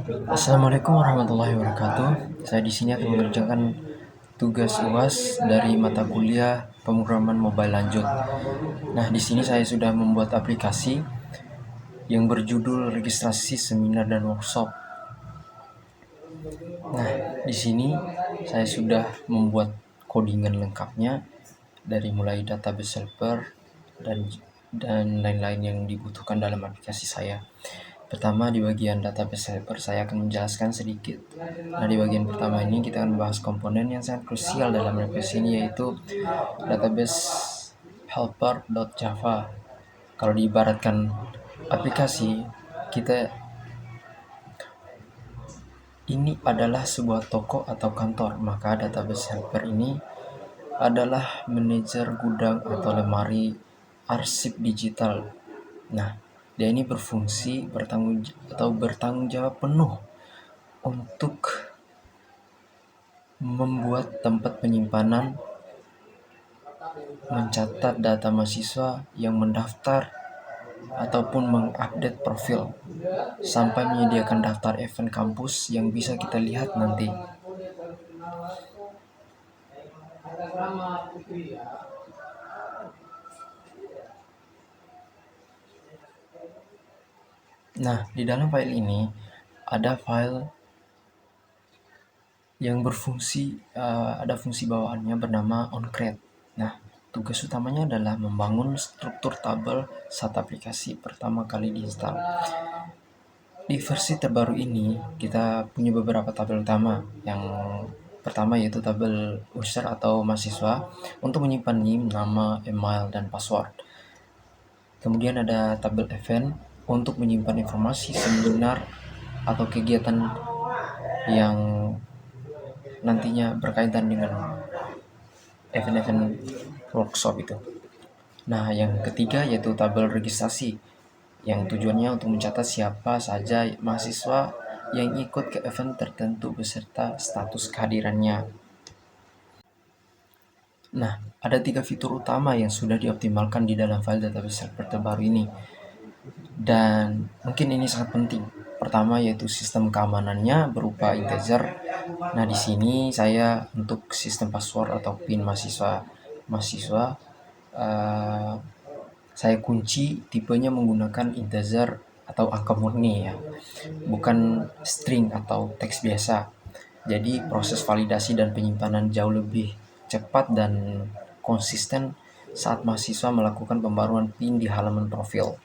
Assalamualaikum warahmatullahi wabarakatuh. Saya di sini akan mengerjakan tugas UAS dari mata kuliah pemrograman mobile lanjut. Nah, di sini saya sudah membuat aplikasi yang berjudul registrasi seminar dan workshop. Nah, di sini saya sudah membuat codingan lengkapnya dari mulai database helper dan lain-lain yang dibutuhkan dalam aplikasi saya. Pertama, di bagian database helper saya akan menjelaskan sedikit. Nah, di bagian pertama ini kita akan membahas komponen yang sangat krusial dalam aplikasi ini, yaitu database helper.java. Kalau diibaratkan aplikasi, kita ini adalah sebuah toko atau kantor, maka database helper ini adalah manajer gudang atau lemari arsip digital. Nah, dia ini berfungsi bertanggung jawab penuh untuk membuat tempat penyimpanan, mencatat data mahasiswa yang mendaftar ataupun mengupdate profil, sampai menyediakan daftar event kampus yang bisa kita lihat nanti. Nah, di dalam file ini ada file yang ada fungsi bawaannya bernama onCreate. Nah, tugas utamanya adalah membangun struktur tabel saat aplikasi pertama kali diinstal. Di versi terbaru ini, kita punya beberapa tabel utama. Yang pertama yaitu tabel user atau mahasiswa untuk menyimpan NIM, nama, email, dan password. Kemudian ada tabel event untuk menyimpan informasi seminar atau kegiatan yang nantinya berkaitan dengan event-event workshop itu. Nah, yang ketiga yaitu tabel registrasi yang tujuannya untuk mencatat siapa saja mahasiswa yang ikut ke event tertentu beserta status kehadirannya. Nah, ada 3 fitur utama yang sudah dioptimalkan di dalam file database server terbaru ini. Dan mungkin ini sangat penting. Pertama yaitu sistem keamanannya berupa integer. Nah, di sini saya untuk sistem password atau PIN mahasiswa saya kunci tipenya menggunakan integer atau angka murni ya, bukan string atau teks biasa. Jadi proses validasi dan penyimpanan jauh lebih cepat dan konsisten saat mahasiswa melakukan pembaruan PIN di halaman profil.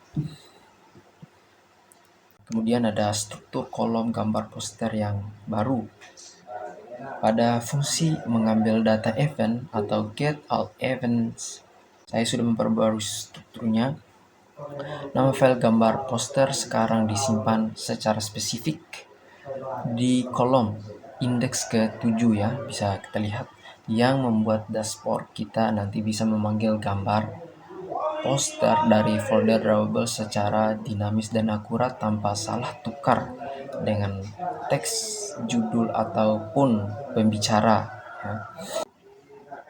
Kemudian ada struktur kolom gambar poster yang baru. Pada fungsi mengambil data event atau get all events, saya sudah memperbarui strukturnya. Nama file gambar poster sekarang disimpan secara spesifik di kolom indeks ke-7 ya, bisa kita lihat, yang membuat dashboard kita nanti bisa memanggil gambar poster dari folder drawable secara dinamis dan akurat tanpa salah tukar dengan teks, judul, ataupun pembicara ya.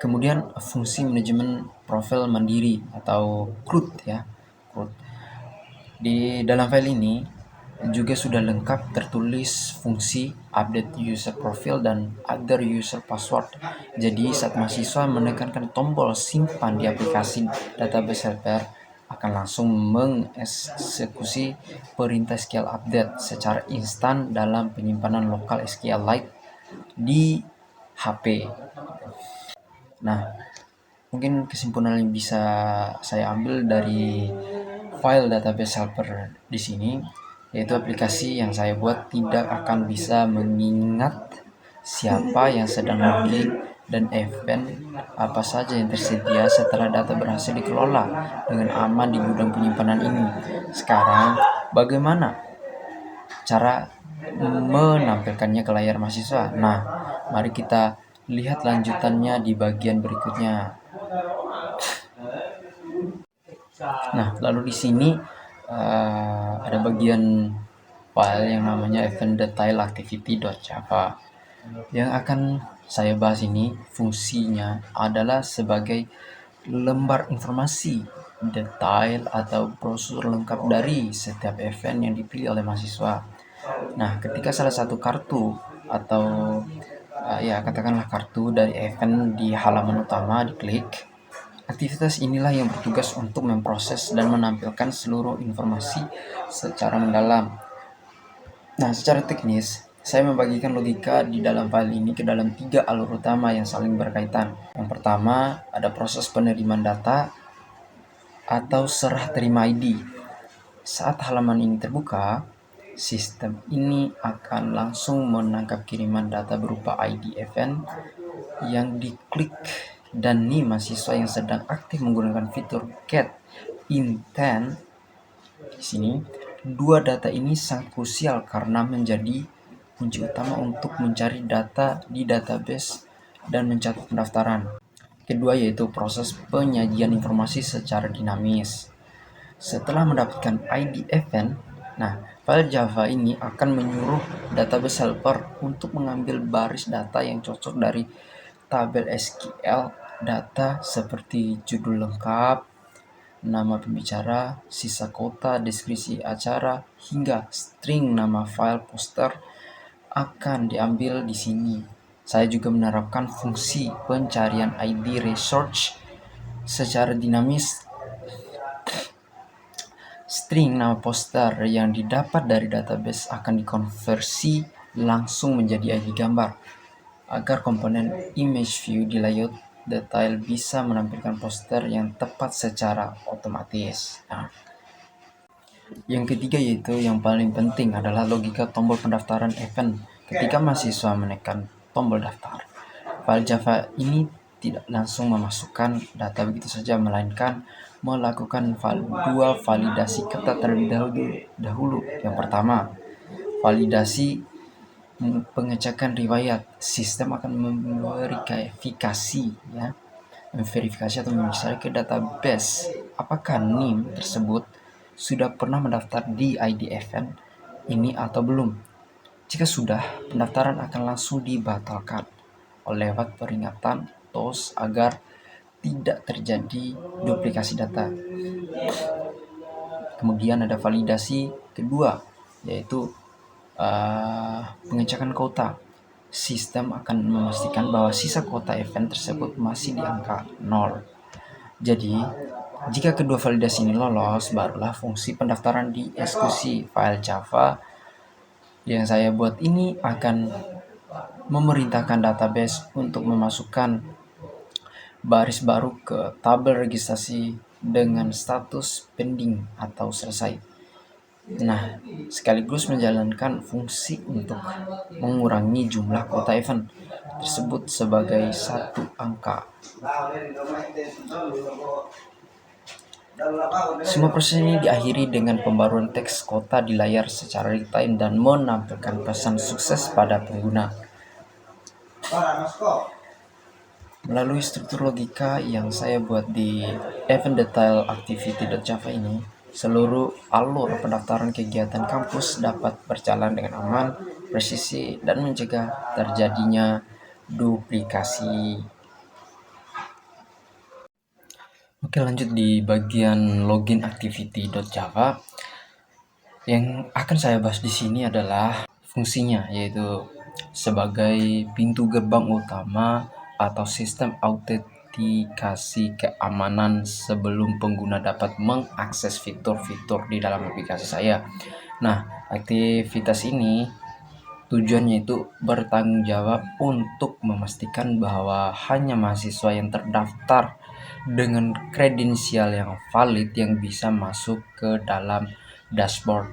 Kemudian fungsi manajemen profil mandiri atau CRUD ya. CRUD. Di dalam file ini juga sudah lengkap tertulis fungsi update user profile dan other user password. Jadi saat mahasiswa menekankan tombol simpan di aplikasi database helper akan langsung mengeksekusi perintah SQL update secara instan dalam penyimpanan lokal SQLite di HP. Nah, mungkin kesimpulan yang bisa saya ambil dari file database helper di sini yaitu aplikasi yang saya buat tidak akan bisa mengingat siapa yang sedang login dan event apa saja yang tersedia setelah data berhasil dikelola dengan aman di gudang penyimpanan ini. Sekarang, bagaimana cara menampilkannya ke layar mahasiswa? Nah, mari kita lihat lanjutannya di bagian berikutnya. Nah, lalu di sini ada bagian file yang namanya event detail activity.java. Yang akan saya bahas ini fungsinya adalah sebagai lembar informasi detail atau brosur lengkap dari setiap event yang dipilih oleh mahasiswa. Nah, ketika salah satu kartu atau ya katakanlah kartu dari event di halaman utama diklik, aktivitas inilah yang bertugas untuk memproses dan menampilkan seluruh informasi secara mendalam. Nah, secara teknis, saya membagikan logika di dalam file ini ke dalam 3 alur utama yang saling berkaitan. Yang pertama, ada proses penerimaan data atau serah terima ID. Saat halaman ini terbuka, sistem ini akan langsung menangkap kiriman data berupa ID event yang diklik, dan nih mahasiswa yang sedang aktif menggunakan fitur get intent di sini. Dua data ini sangat krusial karena menjadi kunci utama untuk mencari data di database dan mencatat pendaftaran. Kedua yaitu proses penyajian informasi secara dinamis. Setelah mendapatkan ID event, nah file Java ini akan menyuruh database helper untuk mengambil baris data yang cocok dari tabel SQL data seperti judul lengkap, nama pembicara, sisa kota, deskripsi acara, hingga string nama file poster akan diambil di sini. Saya juga menerapkan fungsi pencarian ID research secara dinamis. String nama poster yang didapat dari database akan dikonversi langsung menjadi ID gambar agar komponen image view di layout detail bisa menampilkan poster yang tepat secara otomatis. Nah, yang ketiga yaitu yang paling penting adalah logika tombol pendaftaran event. Ketika mahasiswa menekan tombol daftar, file Java ini tidak langsung memasukkan data begitu saja, melainkan melakukan dua validasi ketat terlebih dahulu. Yang pertama, validasi pengecekan riwayat. Sistem akan memverifikasi atau mencari ke database apakah NIM tersebut sudah pernah mendaftar di ID event ini atau belum. Jika sudah, pendaftaran akan langsung dibatalkan lewat peringatan TOS agar tidak terjadi duplikasi data. Kemudian ada validasi kedua, yaitu pengecekan kota. Sistem akan memastikan bahwa sisa kota event tersebut masih di angka 0. Jadi, jika kedua validasi ini lolos, barulah fungsi pendaftaran dieksekusi. File Java yang saya buat ini akan memerintahkan database untuk memasukkan baris baru ke tabel registrasi dengan status pending atau selesai. Nah, sekaligus menjalankan fungsi untuk mengurangi jumlah kota event tersebut sebagai satu angka. Semua proses ini diakhiri dengan pembaruan teks kota di layar secara real time dan menampilkan pesan sukses pada pengguna. Melalui struktur logika yang saya buat di event detail activity.java ini, seluruh alur pendaftaran kegiatan kampus dapat berjalan dengan aman, presisi, dan mencegah terjadinya duplikasi. Oke, lanjut di bagian login activity.java. Yang akan saya bahas di sini adalah fungsinya, yaitu sebagai pintu gerbang utama atau sistem autentikasi keamanan sebelum pengguna dapat mengakses fitur-fitur di dalam aplikasi saya. Nah, aktivitas ini tujuannya itu bertanggung jawab untuk memastikan bahwa hanya mahasiswa yang terdaftar dengan kredensial yang valid yang bisa masuk ke dalam dashboard.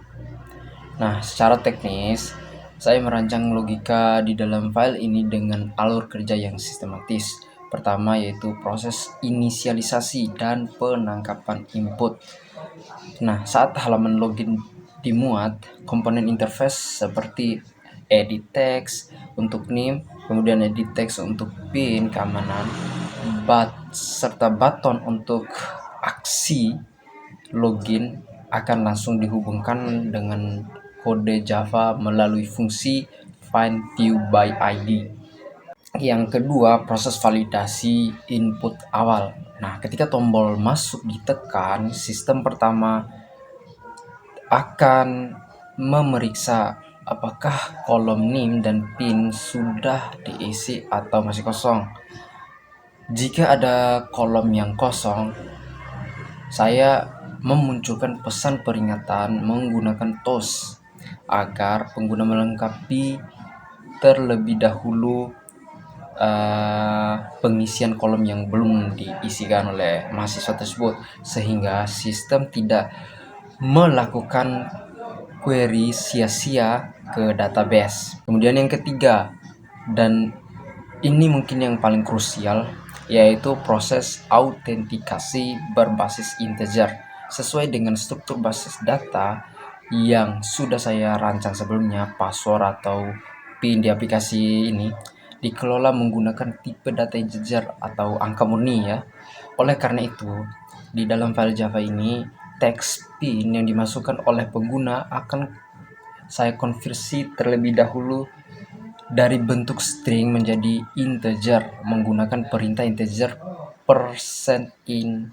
Nah, secara teknis, saya merancang logika di dalam file ini dengan alur kerja yang sistematis. Pertama yaitu proses inisialisasi dan penangkapan input. Nah, saat halaman login dimuat, komponen interface seperti edit text untuk NIM, kemudian edit text untuk PIN keamanan, serta button untuk aksi login akan langsung dihubungkan dengan kode Java melalui fungsi find view by ID. Yang kedua, proses validasi input awal. Nah, ketika tombol masuk ditekan, sistem pertama akan memeriksa apakah kolom NIM dan PIN sudah diisi atau masih kosong. Jika ada kolom yang kosong, saya memunculkan pesan peringatan menggunakan TOS agar pengguna melengkapi terlebih dahulu pengisian kolom yang belum diisikan oleh mahasiswa tersebut, sehingga sistem tidak melakukan query sia-sia ke database. Kemudian yang ketiga, dan ini mungkin yang paling krusial, yaitu proses autentikasi berbasis integer sesuai dengan struktur basis data yang sudah saya rancang sebelumnya. Password atau PIN di aplikasi ini dikelola menggunakan tipe data integer atau angka murni ya. Oleh karena itu, di dalam file Java ini, teks PIN yang dimasukkan oleh pengguna akan saya konversi terlebih dahulu dari bentuk string menjadi integer menggunakan perintah integer %int.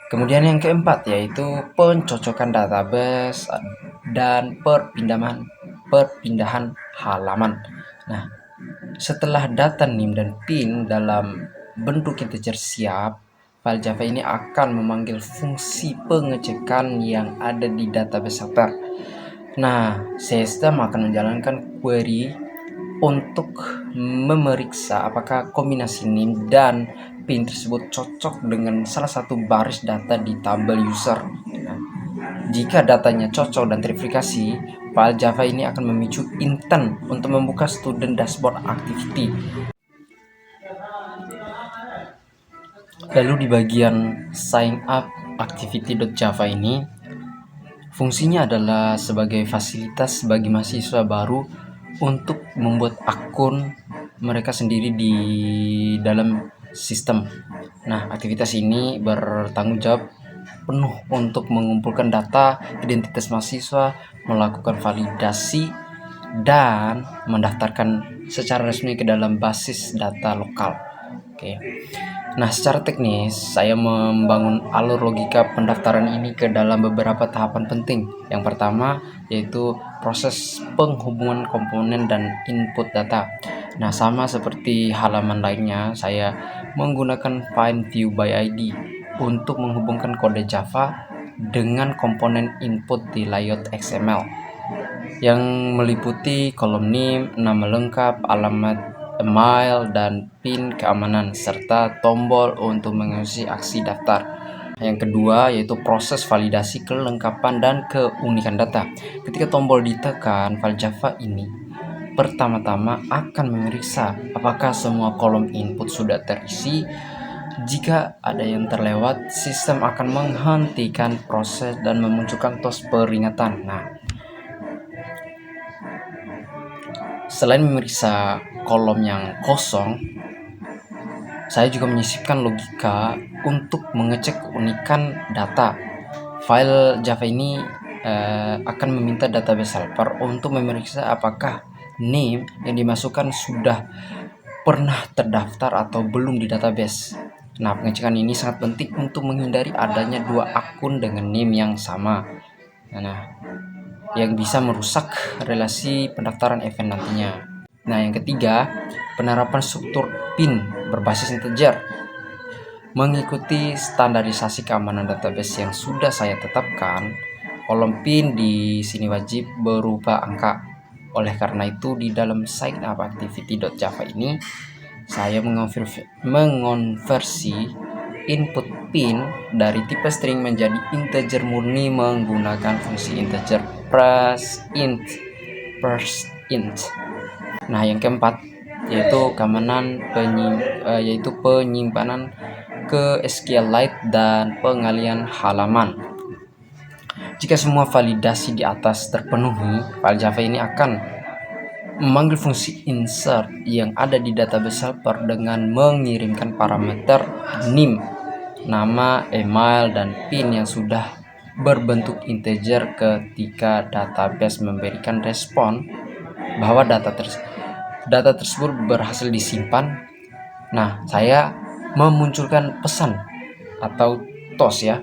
Kemudian yang keempat yaitu pencocokan database dan perpindahan halaman. Nah, setelah data NIM dan PIN dalam bentuk integer siap, file Java ini akan memanggil fungsi pengecekan yang ada di database helper. Nah, sistem akan menjalankan query untuk memeriksa apakah kombinasi NIM dan PIN tersebut cocok dengan salah satu baris data di tabel user. Nah, jika datanya cocok dan terverifikasi, file Java ini akan memicu intent untuk membuka student dashboard activity. Lalu di bagian sign up activity.java ini, fungsinya adalah sebagai fasilitas bagi mahasiswa baru untuk membuat akun mereka sendiri di dalam sistem. Nah, aktivitas ini bertanggung jawab penuh untuk mengumpulkan data identitas mahasiswa, melakukan validasi, dan mendaftarkan secara resmi ke dalam basis data lokal. Oke. Nah, secara teknis, saya membangun alur logika pendaftaran ini ke dalam beberapa tahapan penting. Yang pertama, yaitu proses penghubungan komponen dan input data. Nah, sama seperti halaman lainnya, saya menggunakan find view by ID untuk menghubungkan kode Java dengan komponen input di layout XML yang meliputi kolom NIM, nama lengkap, alamat email, dan PIN keamanan, serta tombol untuk mengisi aksi daftar. Yang kedua yaitu proses validasi kelengkapan dan keunikan data. Ketika tombol ditekan, file Java ini pertama-tama akan memeriksa apakah semua kolom input sudah terisi. Jika ada yang terlewat, sistem akan menghentikan proses dan memunculkan TOS peringatan. Nah, selain memeriksa kolom yang kosong, saya juga menyisipkan logika untuk mengecek keunikan data. File Java ini akan meminta database helper untuk memeriksa apakah name yang dimasukkan sudah pernah terdaftar atau belum di database. Nah, pengecekan ini sangat penting untuk menghindari adanya dua akun dengan name yang sama. Nah, yang bisa merusak relasi pendaftaran event nantinya. Nah, yang ketiga, penerapan struktur PIN berbasis integer. Mengikuti standarisasi keamanan database yang sudah saya tetapkan, kolom PIN di sini wajib berupa angka. Oleh karena itu, di dalam sign up activity.java ini, saya mengonversi input PIN dari tipe string menjadi integer murni menggunakan fungsi integer %int. Nah, yang keempat yaitu keamanan penyimpanan ke SQLite dan pengalian halaman. Jika semua validasi di atas terpenuhi, file Java ini akan memanggil fungsi insert yang ada di database helper dengan mengirimkan parameter NIM, nama, email, dan PIN yang sudah berbentuk integer ketika database memberikan respon bahwa data tersebut berhasil disimpan. Nah, saya memunculkan pesan atau TOS ya.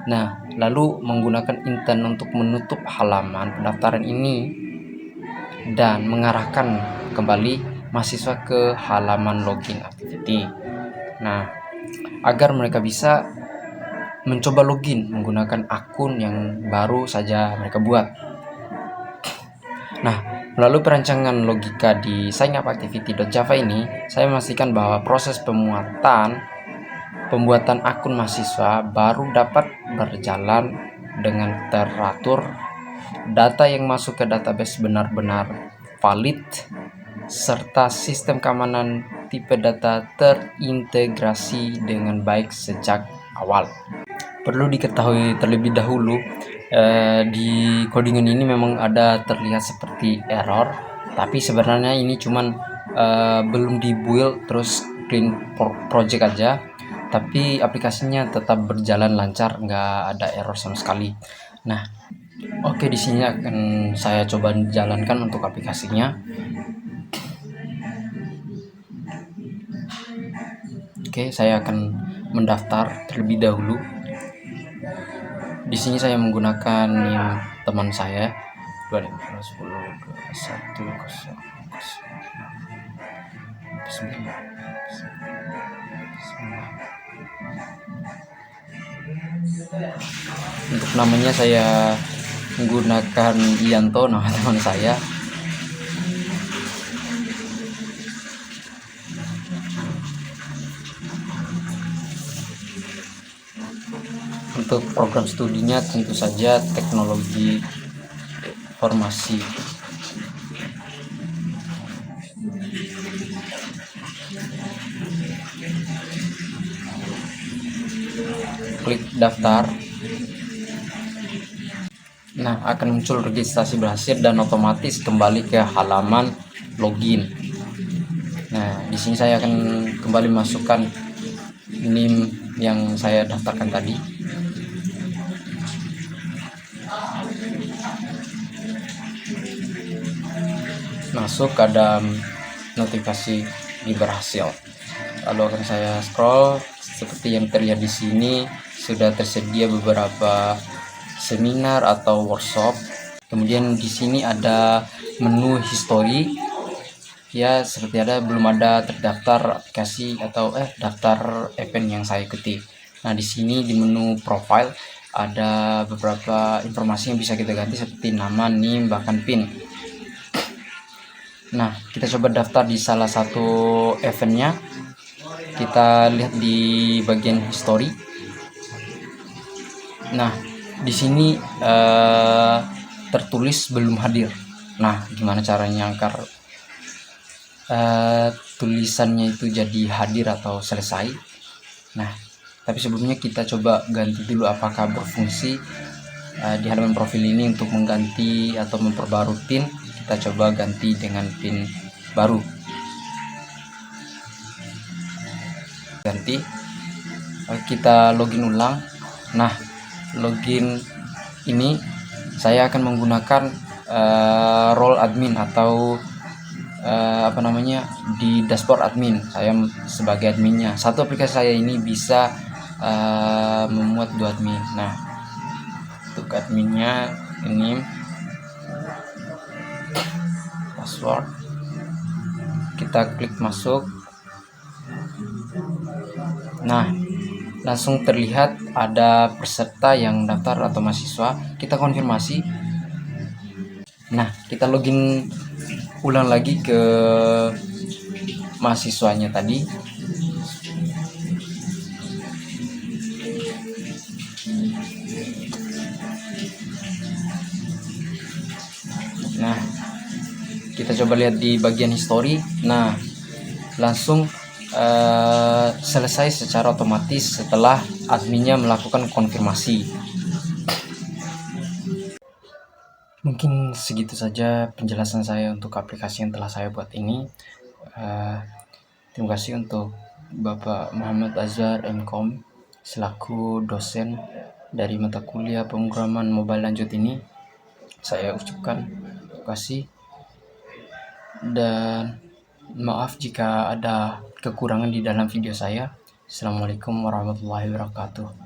Nah, lalu menggunakan intent untuk menutup halaman pendaftaran ini dan mengarahkan kembali mahasiswa ke halaman login activity. Nah, agar mereka bisa mencoba login menggunakan akun yang baru saja mereka buat. Nah, melalui perancangan logika di signup-activity.java ini, saya memastikan bahwa proses pembuatan akun mahasiswa baru dapat berjalan dengan teratur. Data yang masuk ke database benar-benar valid, serta sistem keamanan tipe data terintegrasi dengan baik sejak awal. Perlu diketahui terlebih dahulu, di codingan ini memang ada terlihat seperti error, tapi sebenarnya ini cuman belum dibuild terus clean project aja, tapi aplikasinya tetap berjalan lancar, nggak ada error sama sekali. Nah, oke, di sini akan saya coba jalankan untuk aplikasinya. Oke, saya akan mendaftar terlebih dahulu. Di sini saya menggunakan NIM teman saya 2021 Untuk namanya saya menggunakan Ianto, nama teman saya. Untuk program studinya tentu saja teknologi informasi. Klik daftar. Nah, akan muncul registrasi berhasil dan otomatis kembali ke halaman login. Nah, di sini saya akan kembali masukkan NIM yang saya daftarkan tadi. Masuk, ada notifikasi ini berhasil. Lalu akan saya scroll. Seperti yang terlihat di sini, sudah tersedia beberapa seminar atau workshop. Kemudian di sini ada menu history. Ya, seperti belum ada terdaftar aplikasi atau daftar event yang saya ikuti. Nah, di sini di menu profile ada beberapa informasi yang bisa kita ganti seperti nama, NIM, bahkan PIN. Nah, kita coba daftar di salah satu eventnya. Kita lihat di bagian history. Nah, di sini tertulis belum hadir. Nah, gimana caranya agar tulisannya itu jadi hadir atau selesai? Nah, tapi sebelumnya kita coba ganti dulu apakah berfungsi di halaman profil ini untuk mengganti atau memperbarui PIN. Kita coba ganti dengan PIN baru. Ganti. Kita login ulang. Nah, login ini saya akan menggunakan role admin atau di dashboard admin. Saya sebagai adminnya. Satu aplikasi saya ini bisa memuat 2 admin. Nah, untuk adminnya ini password, kita klik masuk. Nah, langsung terlihat ada peserta yang daftar atau mahasiswa. Kita konfirmasi. Nah, kita login ulang lagi ke mahasiswanya tadi. Nah, kita coba lihat di bagian history. Nah, langsung selesai secara otomatis setelah adminnya melakukan konfirmasi. Mungkin segitu saja penjelasan saya untuk aplikasi yang telah saya buat ini. Terima kasih untuk Bapak Muhammad Azhar MCom selaku dosen dari mata kuliah pemrograman mobile lanjut ini. Saya ucapkan terima kasih dan maaf jika ada kekurangan di dalam video saya. Assalamualaikum warahmatullahi wabarakatuh.